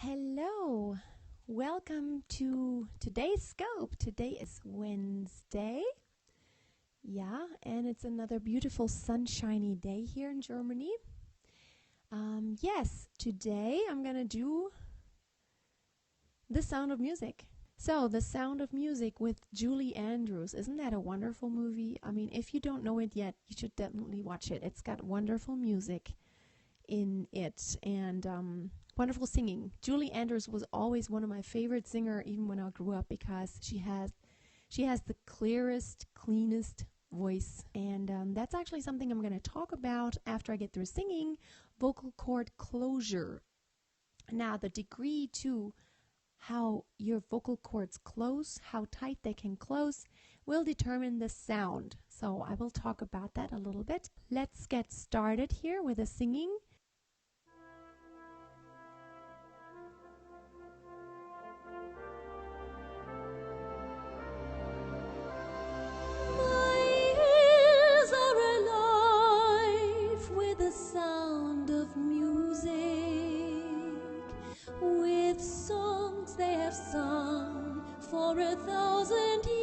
Hello, welcome to today's scope. Today is Wednesday. Yeah, and it's another beautiful sunshiny day here in Germany. Yes, today I'm gonna do The Sound of Music. So, The Sound of Music with Julie Andrews. Isn't that a wonderful movie? I mean, if you don't know it yet, you should definitely watch it. It's got wonderful music in it and wonderful singing. Julie Andrews was always one of my favorite singer even when I grew up because she has the clearest, cleanest voice, and that's actually something I'm going to talk about after I get through singing. Vocal cord closure. Now, the degree to how your vocal cords close, how tight they can close, will determine the sound. So I will talk about that a little bit. Let's get started here with the singing. Sung for 1,000 years.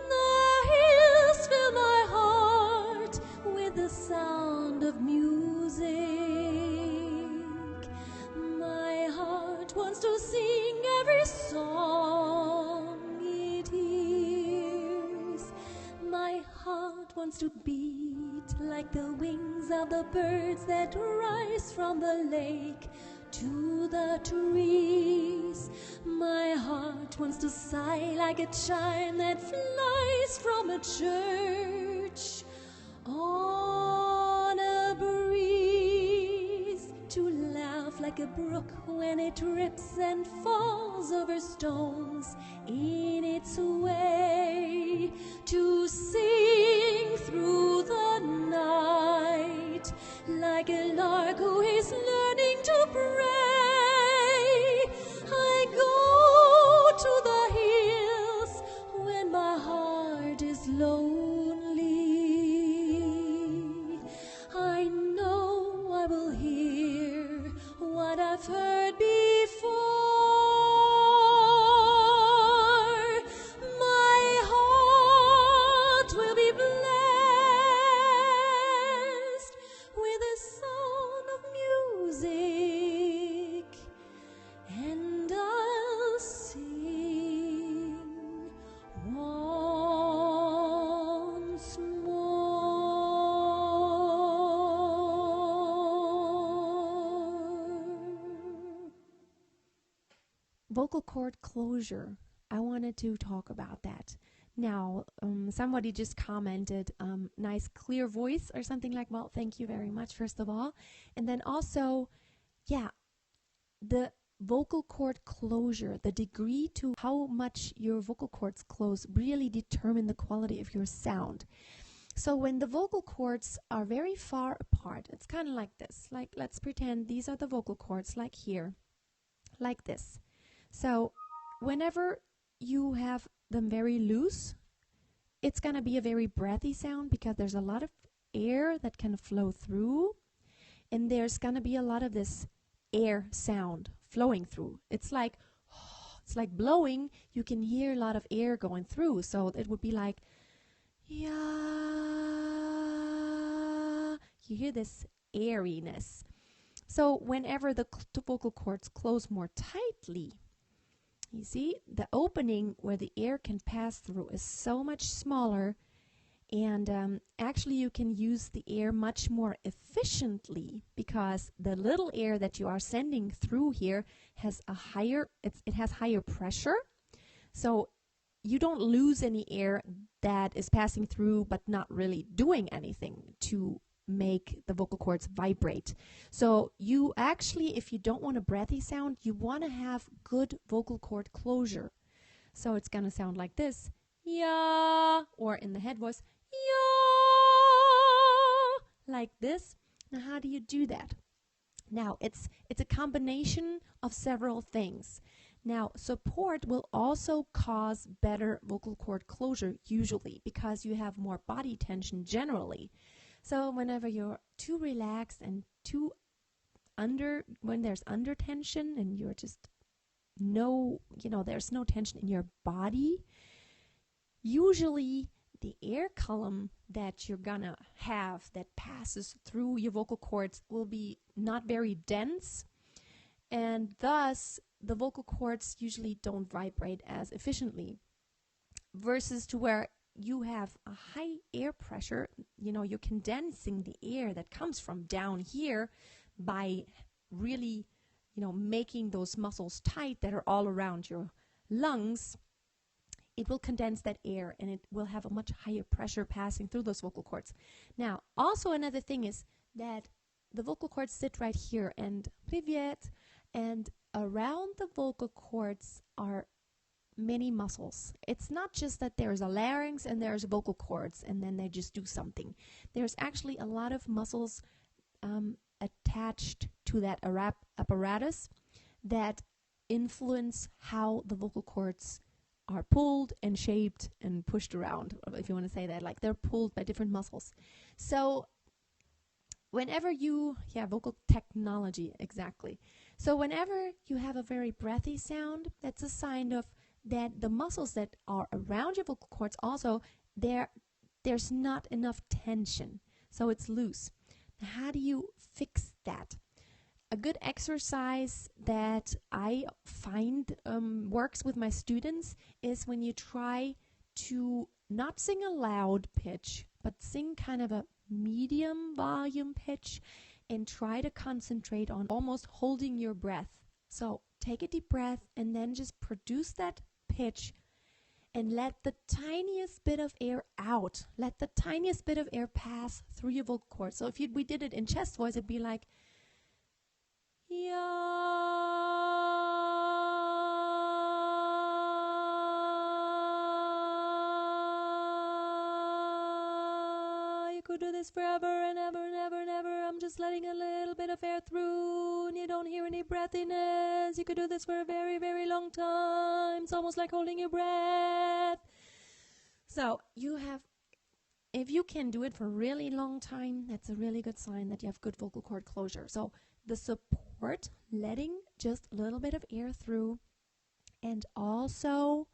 The hills fill my heart with the sound of music. My heart wants to sing every song it hears. My heart wants to beat like the wings of the birds that rise from the lake to the trees. My heart wants to sigh like a chime that flies from a church on a breeze, to laugh like a brook when it rips and falls over stones in its way, to sing through the night like a lark who is learning to pray. I go to the hills when my heart is lonely. I know I will hear what I've heard before. My heart will be blessed with the sound of music, and I'll sing once more. Vocal cord closure. I wanted to talk about that. Now, somebody just commented, nice clear voice or something like, well, thank you very much, first of all. And then also, yeah, the vocal cord closure, the degree to how much your vocal cords close really determine the quality of your sound. So when the vocal cords are very far apart, it's kind of like this. Like, let's pretend these are the vocal cords, like here, like this. So whenever you have them very loose, it's going to be a very breathy sound because there's a lot of air that can flow through, and there's going to be a lot of this air sound flowing through. It's like blowing. You can hear a lot of air going through, so it would be like, yeah. You hear this airiness. So whenever the vocal cords close more tightly, you see, the opening where the air can pass through is so much smaller, and actually you can use the air much more efficiently because the little air that you are sending through here has it has higher pressure. So you don't lose any air that is passing through but not really doing anything to make the vocal cords vibrate. So you actually, if you don't want a breathy sound, you want to have good vocal cord closure. So it's going to sound like this, yeah, or in the head voice, yeah, like this. Now, how do you do that? Now, it's a combination of several things. Now, support will also cause better vocal cord closure usually because you have more body tension generally. So whenever you're too relaxed and too there's under tension and you're just there's no tension in your body, usually the air column that you're gonna have that passes through your vocal cords will be not very dense, and thus the vocal cords usually don't vibrate as efficiently, versus to where you have a high air pressure. You're condensing the air that comes from down here by really making those muscles tight that are all around your lungs. It will condense that air and it will have a much higher pressure passing through those vocal cords. Now, also another thing is that the vocal cords sit right here, and privyet, and around the vocal cords are many muscles. It's not just that there's a larynx and there's vocal cords and then they just do something. There's actually a lot of muscles attached to that apparatus that influence how the vocal cords are pulled and shaped and pushed around, if you want to say that. Like, they're pulled by different muscles. So whenever vocal technology, exactly. So whenever you have a very breathy sound, that's a sign of that the muscles that are around your vocal cords also, there's not enough tension. So it's loose. Now, how do you fix that? A good exercise that I find works with my students is when you try to not sing a loud pitch, but sing kind of a medium volume pitch and try to concentrate on almost holding your breath. So take a deep breath and then just produce that pitch and let the tiniest bit of air out. Let the tiniest bit of air pass through your vocal cords. So if we did it in chest voice, it'd be like, yeah. You could do this forever and ever and ever and ever. I'm just letting a little bit of air through and you don't hear any breathiness. You could do this for a very, very long time. It's almost like holding your breath. So if you can do it for a really long time, that's a really good sign that you have good vocal cord closure. So the support, letting just a little bit of air through, and also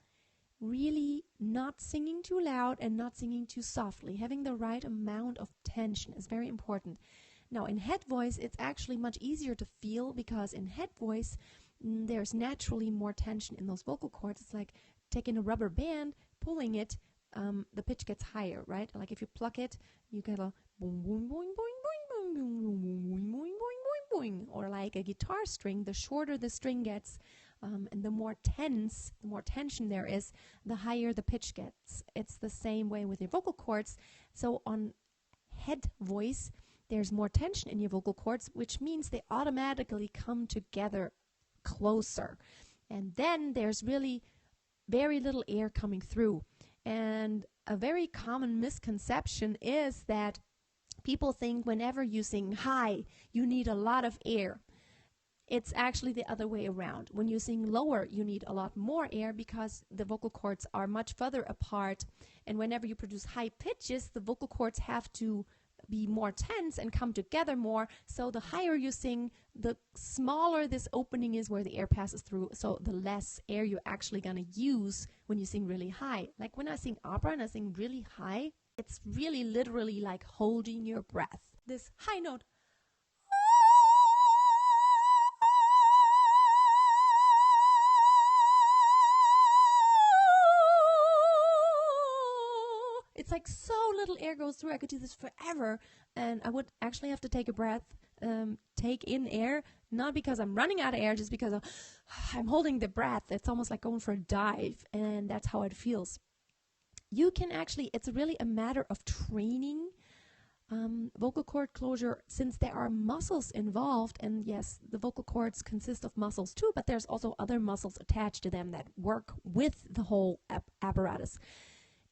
really not singing too loud and not singing too softly. Having the right amount of tension is very important. Now, in head voice, it's actually much easier to feel, because in head voice, there's naturally more tension in those vocal cords. It's like taking a rubber band, pulling it, the pitch gets higher, right? Like if you pluck it, you get a boing, boing, boing, boing, boing, boing, boing, boing, boing, boing, boing, boing. Or like a guitar string, the shorter the string gets, and the more tension there is, the higher the pitch gets. It's the same way with your vocal cords. So on head voice, there's more tension in your vocal cords, which means they automatically come together closer. And then there's really very little air coming through. And a very common misconception is that people think whenever you sing high, you need a lot of air. It's actually the other way around. When you sing lower, you need a lot more air because the vocal cords are much further apart. And whenever you produce high pitches, the vocal cords have to be more tense and come together more. So the higher you sing, the smaller this opening is where the air passes through. So the less air you're actually going to use when you sing really high. Like when I sing opera and I sing really high, it's really literally like holding your breath. This high note. It's like so little air goes through. I could do this forever, and I would actually have to take a breath, take in air, not because I'm running out of air, just because I'm holding the breath. It's almost like going for a dive, and that's how it feels. You can actually, it's really a matter of training vocal cord closure, since there are muscles involved, and yes, the vocal cords consist of muscles too, but there's also other muscles attached to them that work with the whole apparatus.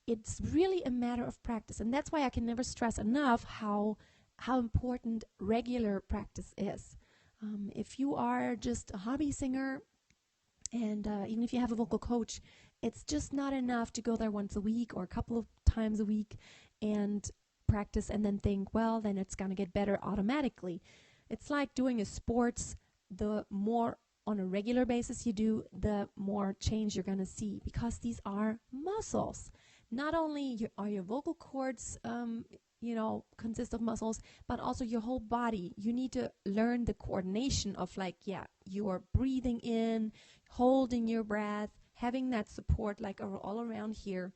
It's really a matter of practice, and that's why I can never stress enough how important regular practice is. If you are just a hobby singer, and even if you have a vocal coach, it's just not enough to go there once a week or a couple of times a week and practice and then think, well, then it's going to get better automatically. It's like doing a sports. The more on a regular basis you do, the more change you're going to see, because these are muscles. Not only are your vocal cords, consist of muscles, but also your whole body. You need to learn the coordination of, like, you are breathing in, holding your breath, having that support like all around here.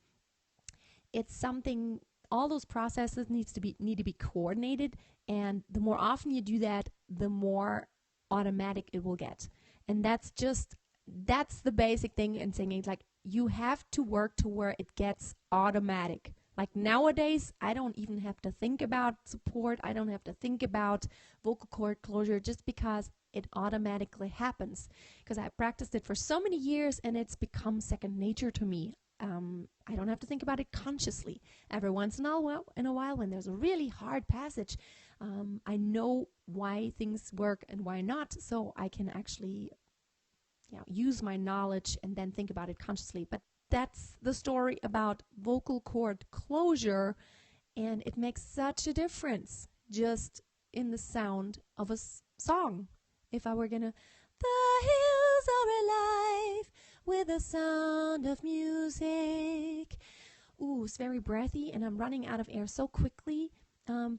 It's something, all those processes need to be coordinated, and the more often you do that, the more automatic it will get. And that's the basic thing in singing. Like, you have to work to where it gets automatic. Like nowadays, I don't even have to think about support. I don't have to think about vocal cord closure, just because it automatically happens. Because I practiced it for so many years and it's become second nature to me. I don't have to think about it consciously. Every once in a while, when there's a really hard passage, I know why things work and why not, so I can actually use my knowledge and then think about it consciously. But that's the story about vocal cord closure, and it makes such a difference just in the sound of a song. If I were gonna, the hills are alive with the sound of music. Ooh, it's very breathy, and I'm running out of air so quickly.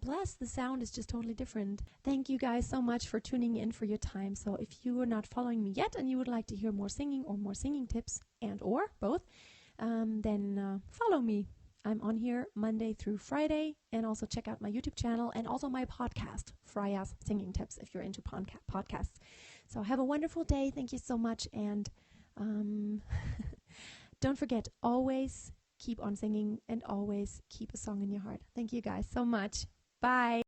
Plus, the sound is just totally different. Thank you guys so much for tuning in, for your time. So if you are not following me yet and you would like to hear more singing or more singing tips, and or both, then follow me. I'm on here Monday through Friday, and also check out my YouTube channel and also my podcast, Freya's Singing Tips, if you're into podcasts. So have a wonderful day. Thank you so much. And don't forget, always keep on singing and always keep a song in your heart. Thank you guys so much. Bye.